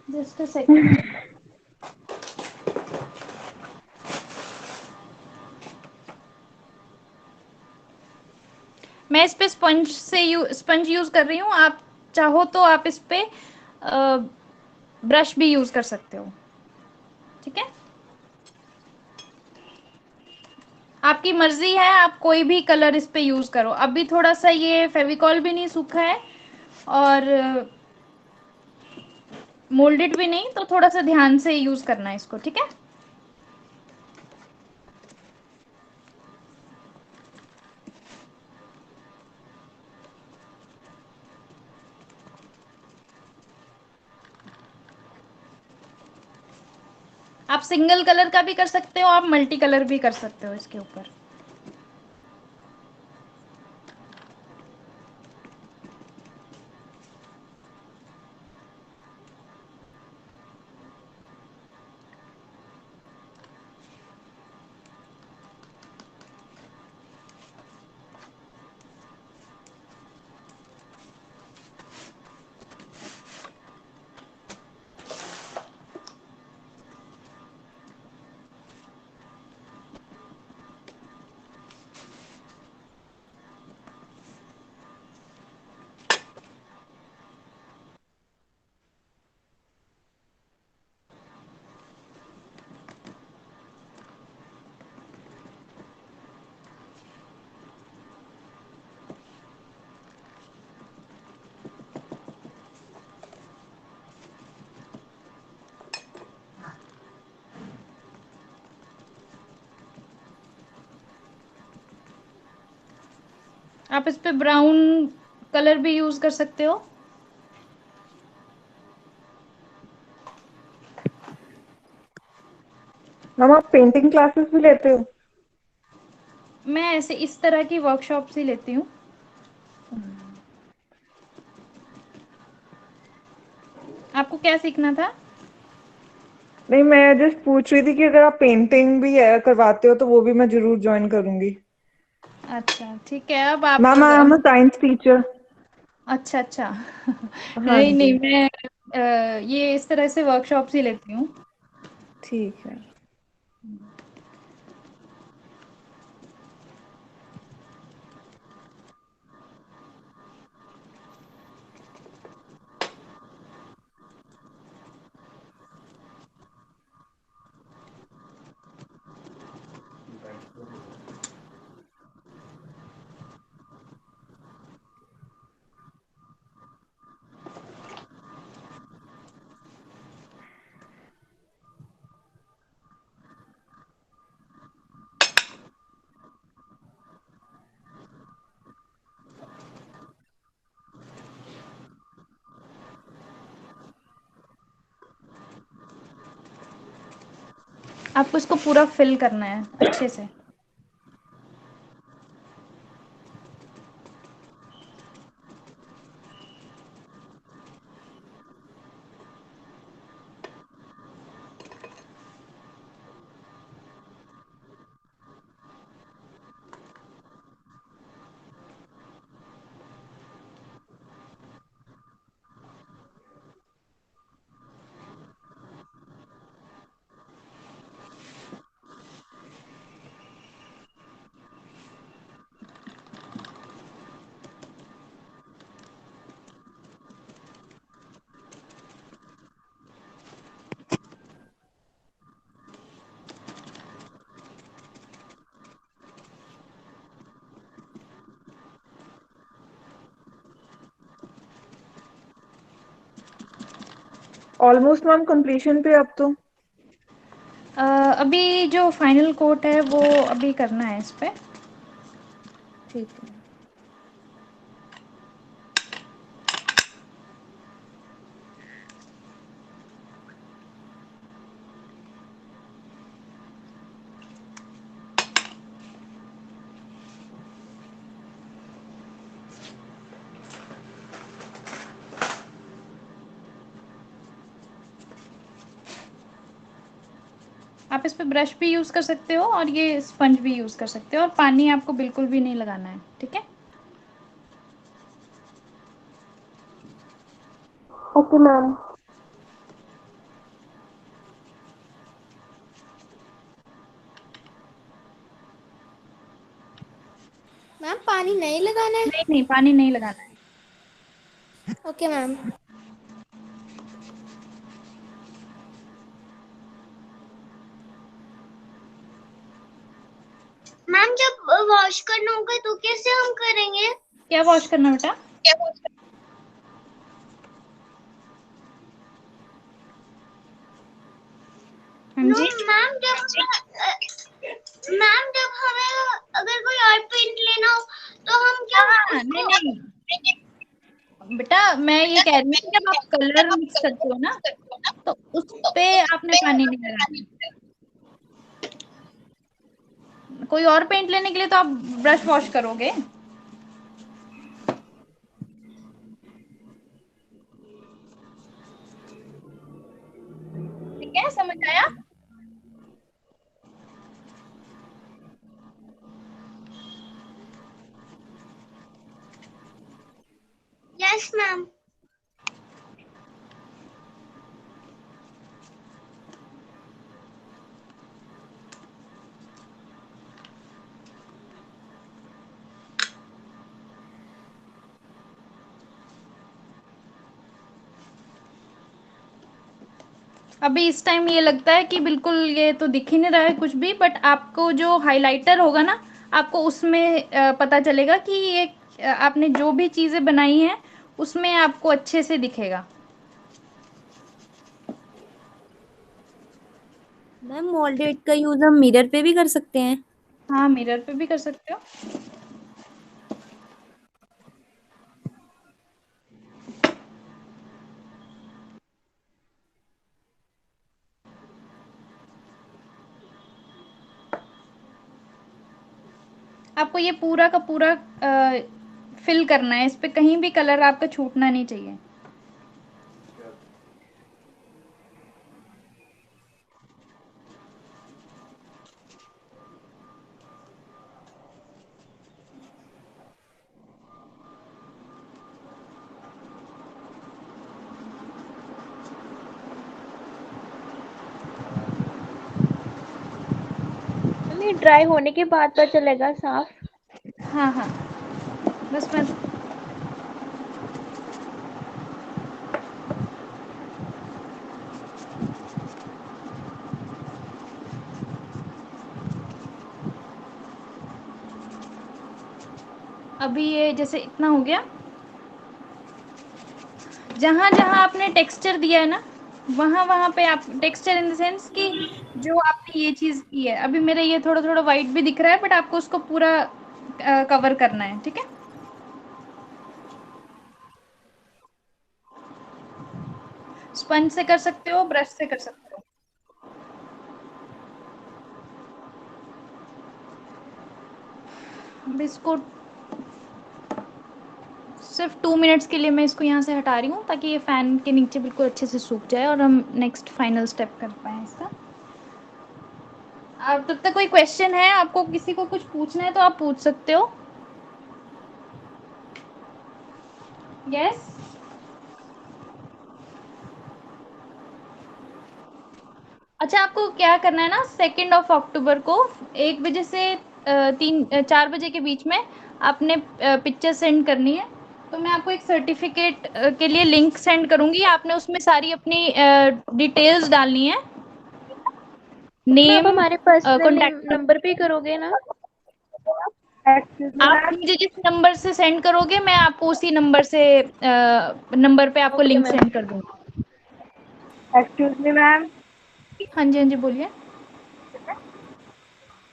Just a second. मैं इस पे स्पंज यूज कर रही हूँ, आप चाहो तो आप इस पे ब्रश भी यूज कर सकते हो। ठीक है, आपकी मर्जी है, आप कोई भी कलर इस पे यूज करो। अभी थोड़ा सा ये फेविकॉल भी नहीं सूखा है और मोल्डेड भी नहीं, तो थोड़ा सा ध्यान से यूज करना है इसको। ठीक है, आप सिंगल कलर का भी कर सकते हो, आप मल्टी कलर भी कर सकते हो इसके ऊपर। आप इस पे ब्राउन कलर भी यूज कर सकते हो। मैम आप पेंटिंग क्लासेस भी लेते हो? मैं ऐसे इस तरह की वर्कशॉप ही लेती हूँ। आपको क्या सीखना था? नहीं, मैं जस्ट पूछ रही थी कि अगर आप पेंटिंग भी करवाते हो तो वो भी मैं जरूर ज्वाइन करूंगी। अच्छा ठीक है। अब आप ma'am I am a science teacher. अच्छा अच्छा हाँ नहीं जी। नहीं, मैं ये इस तरह से वर्कशॉप्स ही लेती हूँ। ठीक है। आपको इसको पूरा फिल करना है अच्छे से। ऑलमोस्ट मैम कंप्लीशन पे अब तो। अभी जो फाइनल कोट है वो अभी करना है इस पे। ठीक है। आप इस पे ब्रश भी यूज कर सकते हो और ये स्पंज भी यूज कर सकते हो, और पानी आपको बिल्कुल भी नहीं लगाना है, ठीक है। Okay ma'am. मैम पानी नहीं लगाना है? नहीं नहीं, पानी नहीं लगाना है। Okay ma'am. मैम जब वॉश करना होगा तो कैसे हम करेंगे? क्या वॉश करना बेटा? हाँ नो जी। मैम जब हमें अगर कोई और पेंट लेना हो तो हम क्या हाँ नहीं उसको नहीं बेटा, मैं ये कह रही हूँ कि जब आप कलर मिक्स करते हो ना, तो उस पे आपने पानी नहीं लगाना। कोई और पेंट लेने के लिए तो आप ब्रश वॉश करोगे। ठीक है, समझ आया? Yes ma'am. अभी इस टाइम ये लगता है कि बिल्कुल ये तो दिख ही नहीं रहा है कुछ भी, बट आपको जो हाइलाइटर होगा ना, आपको उसमें पता चलेगा कि ये आपने जो भी चीजें बनाई हैं उसमें आपको अच्छे से दिखेगा। मैम मोल्डेड का यूज हम मिरर पे भी कर सकते हैं? हाँ, मिरर पे भी कर सकते हो। आपको ये पूरा का पूरा फिल करना है, इस पे कहीं भी कलर आपका छूटना नहीं चाहिए। मैम ये ड्राई होने के बाद पता चलेगा साफ? हाँ हाँ, बस मैं अभी ये जैसे इतना हो गया, जहां जहां आपने टेक्सचर दिया है ना, वहां वहां पे आप टेक्सचर इन द सेंस कि जो आपने ये चीज की है, अभी मेरा ये थोड़ा थोड़ा वाइट भी दिख रहा है, बट आपको उसको पूरा कवर करना है। ठीक है, स्पंज से कर सकते हो, ब्रश से कर सकते हो। अब इसको सिर्फ 2 मिनट्स के लिए मैं इसको यहाँ से हटा रही हूँ, ताकि ये फैन के नीचे बिल्कुल अच्छे से सूख जाए और हम नेक्स्ट फाइनल स्टेप कर पाए इसका। अब तब तक कोई क्वेश्चन है आपको, किसी को कुछ पूछना है तो आप पूछ सकते हो। यस, अच्छा, आपको क्या करना है ना, 2 अक्टूबर को 1 बजे से 4 बजे के बीच में आपने पिक्चर सेंड करनी है। तो मैं आपको एक सर्टिफिकेट के लिए लिंक सेंड करूंगी, आपने उसमें सारी अपनी डिटेल्स डालनी है, मैम आप नेम, हमारे पर्सनल कॉन्टैक्ट। नंबर पे करोगे ना? आप मुझे जिस नंबर से सेंड करोगे, मैं आपको उसी नंबर पे आपको ओके लिंक मैम। सेंड कर दूंगी। Excuse me ma'am. हाँ जी, हाँ जी, बोलिए।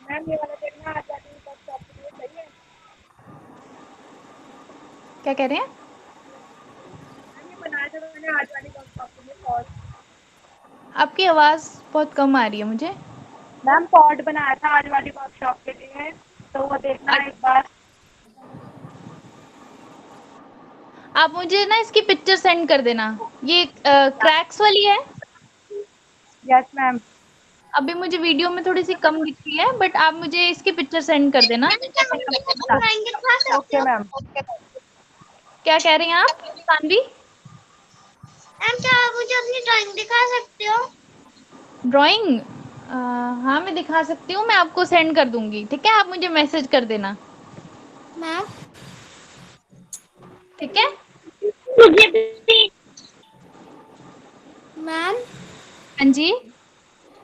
मैम ये वाला देखना आ जाती है बस आपके लिए सही है। क्या कह रहे हैं? मैम ये बनाया था मैंने आज वाली वर्कशॉप के लिए पॉट। आपकी आवाज़ बहुत कम आ रही है मुझे। मैम पॉट बनाया था आज वाली वर्कशॉप के लिए, तो वो देखना एक बार। आप मुझे ना इसकी पिक्चर सेंड कर देना। ये क्रैक्स वाली है। Yes ma'am. अभी मुझे वीडियो में थोड़ी सी कम दिख रही है, बट आप मुझे इसकी पिक्चर सेंड कर देना। ड्राइंग दिखा सकते ओके हो? मैम। क्या कह रही हैं आप सानवी? मैम क्या आप मुझे अपनी ड्राइंग दिखा सकते हो? ड्राइंग? हाँ, मैं दिखा सकती हूँ, मैं आपको सेंड कर दूंगी। ठीक है, आप मुझे मैसेज कर देना। मैम ठीक है। मैम हाँ जी।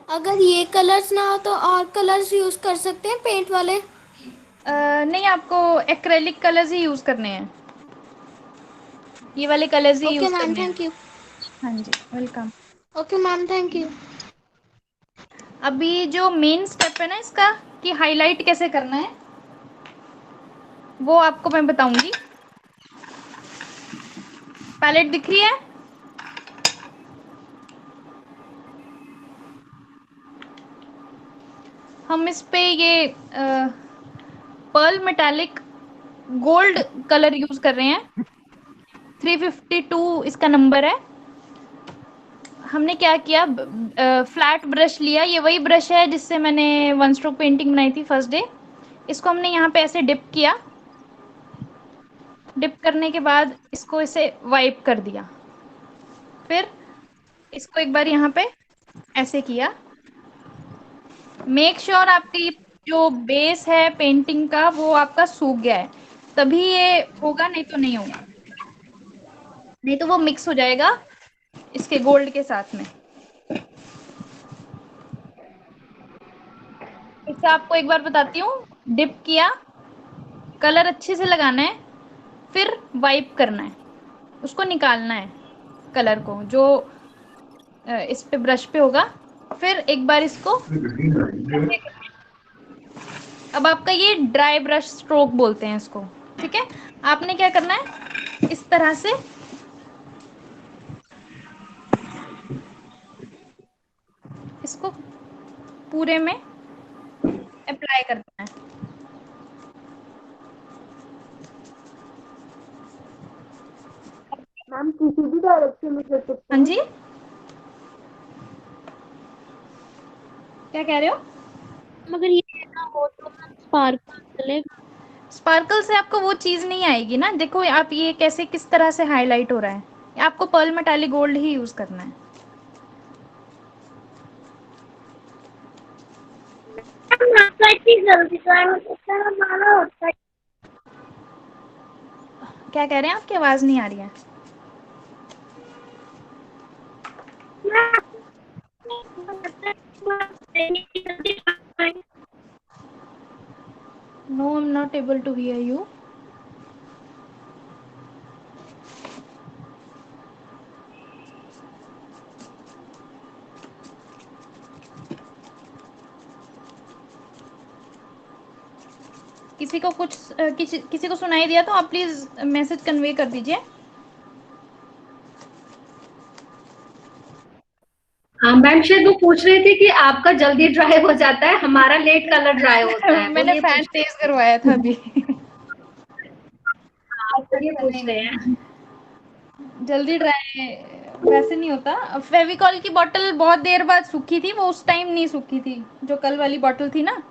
अगर ये कलर्स ना हो तो और कलर्स यूज कर सकते हैं पेंट वाले? नहीं, आपको एक्रेलिक कलर्स ही यूज करने हैं, ये वाले कलर्स ही ओके यूज मैम, करने हैं। Thank you. हाँ जी, welcome. Okay ma'am, thank you. अभी जो मेन स्टेप है ना इसका, कि हाईलाइट कैसे करना है, वो आपको मैं बताऊंगी। पैलेट दिख रही है? हम इस पे ये pearl metallic gold colour use कर रहे हैं। 352 इसका नंबर है। हमने क्या किया, फ्लैट ब्रश लिया, ये वही ब्रश है जिससे मैंने वन स्ट्रोक पेंटिंग बनाई थी फर्स्ट डे। इसको हमने यहाँ पे ऐसे डिप किया, डिप करने के बाद इसको ऐसे वाइप कर दिया, फिर इसको एक बार यहाँ पे ऐसे किया। मेक श्योर आपकी जो बेस है पेंटिंग का वो आपका सूख गया है, तभी ये होगा, नहीं तो नहीं होगा, नहीं तो वो मिक्स हो जाएगा इसके गोल्ड के साथ में। इसका आपको एक बार बताती हूँ। डिप किया, कलर अच्छे से लगाना है, फिर वाइप करना है, उसको निकालना है कलर को जो इस पे ब्रश पे होगा, फिर एक बार इसको। अब आपका ये ड्राई ब्रश स्ट्रोक बोलते हैं इसको, ठीक है। आपने क्या करना है, इस तरह से इसको पूरे में अप्लाई करना है। मैम किसी भी डायरेक्शन में कर सकते हाँ जी, क्या कह रहे हो? मगर ये ना हो तो स्पार्कल चलेगा। स्पार्कल से आपको वो चीज़ नहीं आएगी ना। देखो आप ये कैसे किस तरह से हाईलाइट हो रहा है, आपको पर्ल मेटालिक गोल्ड ही यूज करना है। जल्दी हमारा होता है। क्या कह रहे हैं, आपकी आवाज नहीं आ रही है। No, I'm not able to hear you. किसी को कुछ किसी को सुनाई दिया तो आप प्लीज मैसेज कन्वे कर दीजिए। हाँ मैम, शायद वो पूछ रहे थे कि आपका जल्दी ड्राई हो जाता है, हमारा लेट कलर ड्राई होता है। मैंने फैन तेज करवाया था अभी। आप ये पूछ रहे हैं। जल्दी ड्राई वैसे नहीं होता। फेविकॉल की बोतल बहुत देर बाद सूखी थी, वो उस टाइम नहीं सूखी थी, जो कल वाली बोतल थी ना।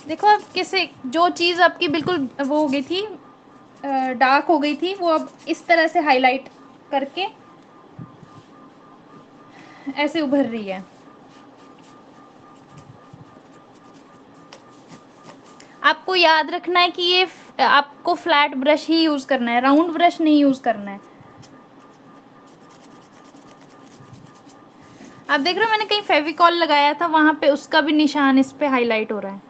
देखो अब किसी जो चीज़ आपकी बिल्कुल वो हो गई थी, डार्क हो गई थी, वो अब इस तरह से हाईलाइट करके ऐसे उभर रही है। आपको याद रखना है कि ये आपको फ्लैट ब्रश ही यूज करना है, राउंड ब्रश नहीं यूज करना है। आप देख रहे हो मैंने कहीं फेविकॉल लगाया था, वहां पे उसका भी निशान इस पे हाईलाइट हो रहा है।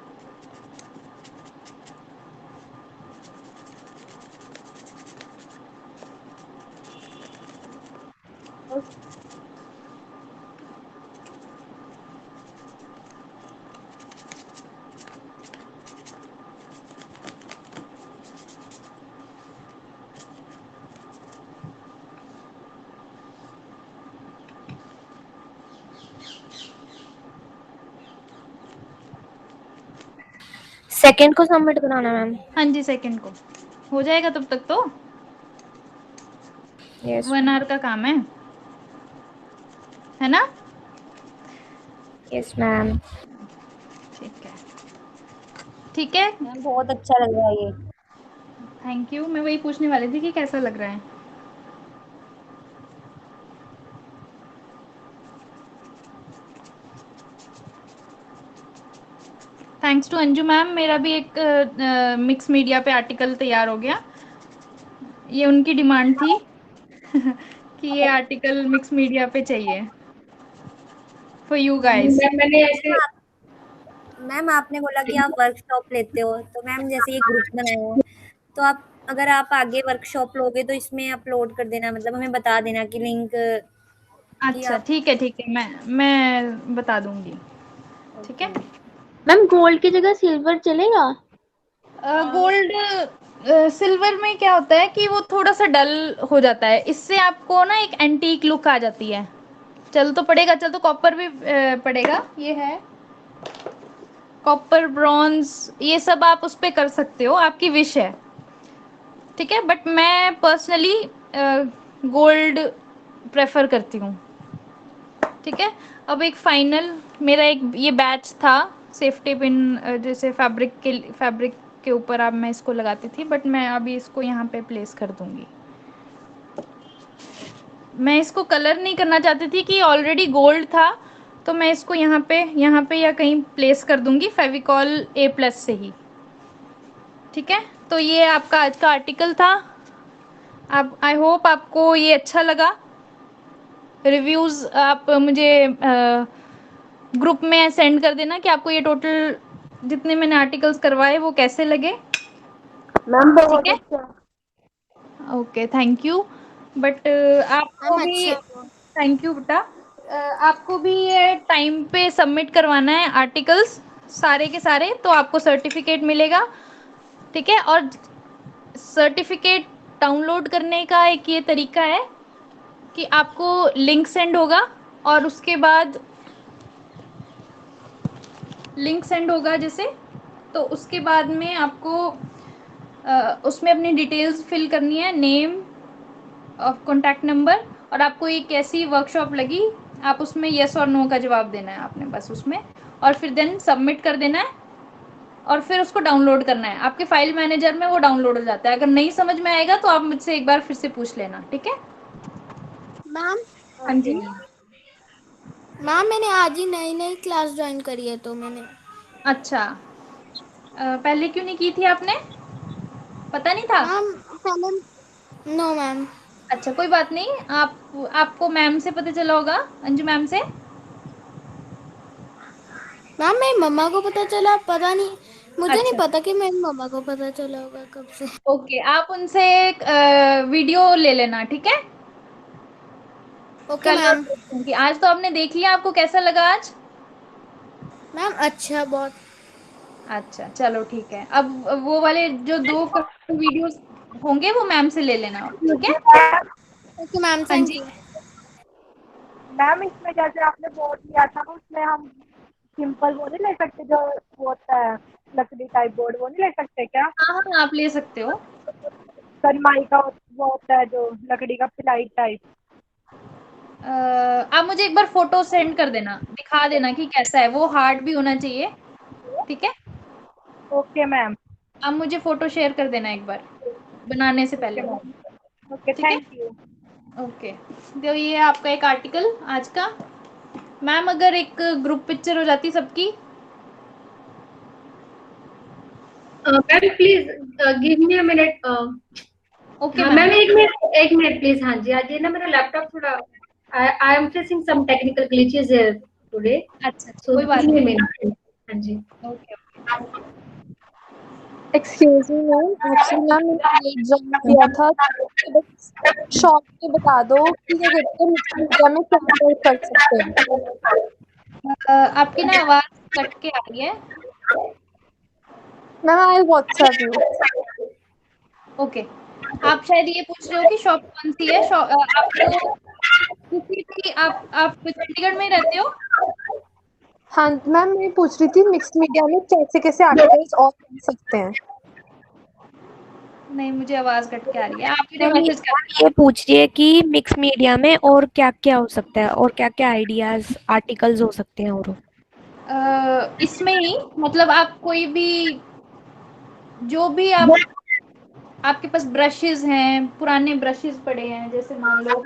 सेकंड को सबमिट कराना मैम? हाँ जी, सेकंड को हो जाएगा तब तक तो। यस 1 आवर का काम है ना? Yes ma'am. ठीक है, ठीक है, मैम बहुत अच्छा लग रहा है ये। Thank you. मैं वही पूछने वाली थी कि कैसा लग रहा है। थैंक्स टू अंजू मैम, मेरा भी एक मिक्स मीडिया पे आर्टिकल तैयार हो गया। ये उनकी डिमांड थी कि ये आर्टिकल मिक्स मीडिया पे चाहिए फॉर यू गाइस। मैंने ऐसे मैम आपने बोला कि आप वर्कशॉप लेते हो, तो मैम जैसे ये ग्रुप बनाए हो, तो आप अगर आप आगे वर्कशॉप लोगे तो इसमें अपलोड कर देना, मतलब हमें बता देना कि लिंक। अच्छा ठीक है, ठीक है, मैं बता दूंगी। ठीक है मैम गोल्ड की जगह सिल्वर चलेगा? गोल्ड सिल्वर में क्या होता है कि वो थोड़ा सा डल हो जाता है, इससे आपको ना एक एंटीक लुक आ जाती है। चल तो पड़ेगा, चल तो कॉपर भी पड़ेगा, ये है कॉपर, ब्रॉन्ज, ये सब आप उस पे कर सकते हो, आपकी विश है, ठीक है। बट मैं पर्सनली गोल्ड प्रेफर करती हूँ, ठीक है। अब एक फाइनल मेरा एक ये बैच था सेफ्टी पिन, जैसे फैब्रिक के ऊपर अब मैं इसको लगाती थी, बट मैं अभी इसको यहाँ पे प्लेस कर दूंगी। मैं इसको कलर नहीं करना चाहती थी कि ऑलरेडी गोल्ड था, तो मैं इसको यहाँ पे या कहीं प्लेस कर दूंगी फेविकॉल A+ से ही, ठीक है। तो ये आपका आज का आर्टिकल था। आप, आई होप आपको ये अच्छा लगा। रिव्यूज़ आप मुझे ग्रुप में सेंड कर देना कि आपको ये टोटल जितने मैंने आर्टिकल्स करवाए वो कैसे लगे, मैम ठीक बहुत है। अच्छा। Okay, thank you. बट आपको मैम भी अच्छा। थैंक यू बेटा। आपको भी ये टाइम पे सबमिट करवाना है आर्टिकल्स सारे के सारे, तो आपको सर्टिफिकेट मिलेगा, ठीक है। और सर्टिफिकेट डाउनलोड करने का एक ये तरीका है कि आपको लिंक सेंड होगा, और उसके बाद लिंक सेंड होगा जैसे, तो उसके बाद में आपको उसमें अपनी डिटेल्स फिल करनी है, नेम और कॉन्टैक्ट नंबर, और आपको ये कैसी वर्कशॉप लगी, आप उसमें येस और नो का जवाब देना है आपने बस उसमें, और फिर देन सबमिट कर देना है, और फिर उसको डाउनलोड करना है। आपके फाइल मैनेजर में वो डाउनलोड हो जाता है। अगर नहीं समझ में आएगा तो आप मुझसे एक बार फिर से पूछ लेना, ठीक है। मैम हाँ जी। मैम मैंने आज ही नई नई क्लास ज्वाइन करी है, तो मैंने अच्छा, पहले क्यों नहीं की थी आपने, पता नहीं था? मैम पहले नो मैम। अच्छा, कोई बात नहीं, आपको मैम से पता चला होगा, अंजू मैम से। मैम मेरी मम्मा को पता चला, पता नहीं, मुझे नहीं अच्छा, पता कि मेरी मम्मा को पता चला होगा कब से। ओके, आप उनसे एक वीडियो ले लेना, ठीक है। ओके कल और मैम। परसों की, आज तो आपने देख लिया, आपको कैसा लगा आज? मैम अच्छा बहुत। अच्छा, चलो ठीक है। अब वो वाले जो 2 वीडियोस होंगे वो मैम से ले लेना, ठीक है। ओके मैम, हाँ थैंक जी। यू। मैम इसमें जैसे आपने बोर्ड दिया था उसमें हम सिंपल वो नहीं ले सकते, जो वो होता है लकड़ी टाइप बोर्ड, वो नहीं ले सकते क्या? हाँ हाँ, आप ले सकते हो। सनमाई का वो होता है जो लकड़ी का पिलाई टाइप। आप मुझे एक बार फोटो सेंड कर देना, दिखा देना कि कैसा है, वो हार्ड भी होना चाहिए, ठीक है। Okay ma'am. आप मुझे फोटो शेयर कर देना एक बार बनाने से ओके पहले, मैम। ओके, ठीक है। Thank you. ओके, तो ये आपका एक आर्टिकल आज का। मैम अगर एक ग्रुप पिक्चर हो जाती सबकी। Ma'am please give me a minute. Okay हाँ मैम। मैम, एक मिनट प्लीज। हाँ जी, आज ये ना मेरा लैपटॉप थोड़ा, I am facing some technical glitches today, अच्छा, सो कोई बात गिव मी अ नहीं। मिनट। हाँ जी। Okay. Excuse me ma'am, actually ma'am मैंने लेट ज्वाइन किया था, तो बस शॉर्ट में बता दो कि क्या कहते हैं मिक्स मीडिया में क्या क्या कर सकते हैं। आपकी ना आवाज कट के आ रही है। Ma'am I WhatsApp you. Okay, आप शायद ये पूछ रहे हो कि शॉप कौन सी है, आपको किसी भी, आप चंडीगढ़ में ही रहते हो? हाँ मैम, मैं पूछ रही थी मिक्स मीडिया में कैसे कैसे आर्टिकल्स और कर सकते हैं। नहीं, मुझे आवाज कट के आ रही है, आप मुझे मैम मैसेज कर ये पूछ रही है कि मिक्स मीडिया में और क्या क्या हो सकता है, और क्या क्या आइडियाज आर्टिकल्स हो सकते हैं और इसमें ही, मतलब आप कोई भी, जो भी आप, आपके पास ब्रशेस हैं, पुराने ब्रशेस पड़े हैं, जैसे मान लो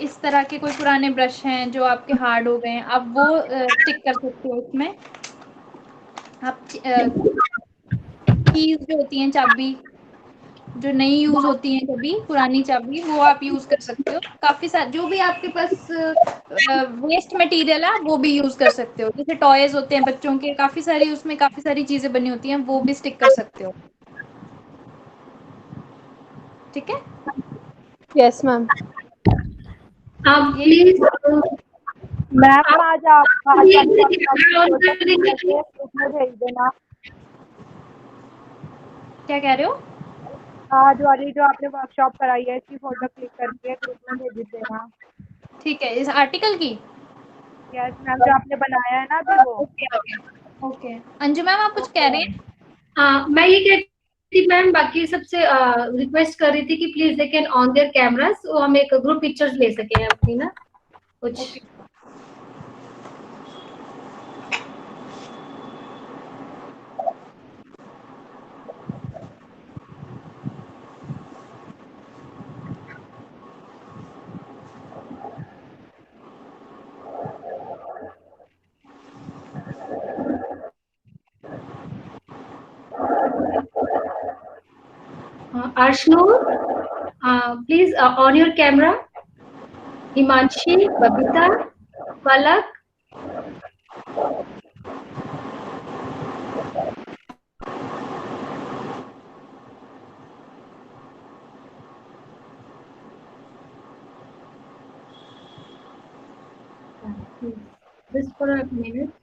इस तरह के कोई पुराने ब्रश हैं जो आपके हार्ड हो गए हैं, आप वो स्टिक कर सकते हो इसमें। आप कीज जो होती हैं, चाबी जो नई यूज होती हैं कभी, पुरानी चाबी, वो आप यूज कर सकते हो। काफी सारे जो भी आपके पास वेस्ट मटेरियल है वो भी यूज कर सकते हो, जैसे टॉयज होते हैं बच्चों के, काफी सारी उसमें काफी सारी चीजें बनी होती हैं, वो भी स्टिक कर सकते हो, ठीक है। Yes ma'am. आप ये प्लीज मैम आज आप आज वाली कैमरा ऑन कर देंगे ग्रुप में भेज देना। क्या कह रहे हो? आज वाली जो आपने वर्कशॉप कराई है इसकी फोटो क्लिक करके ग्रुप में भेज देना। ठीक है, इस आर्टिकल की? यस मैम, जो आपने बनाया है ना अभी वो। ओके। अंजू मैम आप कुछ कह रहे हैं? हाँ, मैं ये कहती थी मैम, बाकी सबसे रिक्वेस्ट कर रही थी कि please they can on their cameras, तो हम एक ग्रुप पिक्चर्स ले सके अपनी ना कुछ। Arshnoor, please on your camera. Himanshi, Babita, Palak. Just for a minute.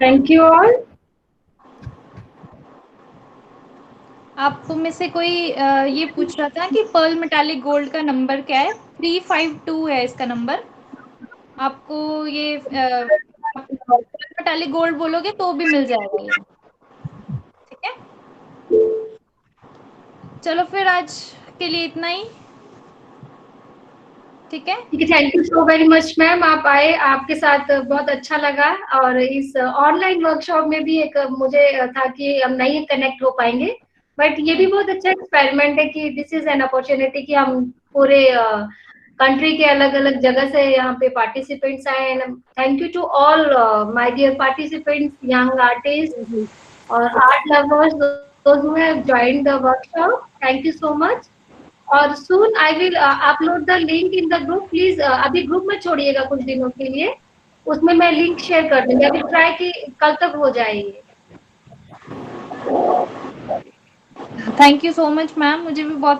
Thank you all. आप में से कोई ये पूछ रहा था कि पर्ल मेटालिक गोल्ड का नंबर क्या है? 352 है इसका नंबर। आपको ये पर्ल मेटालिक गोल्ड बोलोगे तो भी मिल जाएगा ये। ठीक है, चलो फिर आज के लिए इतना ही। ठीक है, ठीक है, thank you so very much ma'am, आप आए, आपके साथ बहुत अच्छा लगा। और इस ऑनलाइन वर्कशॉप में भी एक मुझे था कि हम नहीं कनेक्ट हो पाएंगे, बट ये भी बहुत अच्छा एक्सपेरिमेंट है कि दिस इज एन अपॉर्चुनिटी कि हम पूरे कंट्री के अलग अलग जगह से यहाँ पे पार्टिसिपेंट्स आए। Thank you to all my dear participants, young artist और art lovers, those who have joined the workshop, thank you so much. और soon I will upload the link in the group. Please अभी group में छोड़िएगा कुछ दिनों के लिए, उसमें मैं लिंक शेयर कर दूंगी। अभी ट्राई कि कल तक हो जाए ये। Thank you so much ma'am, मुझे भी बहुत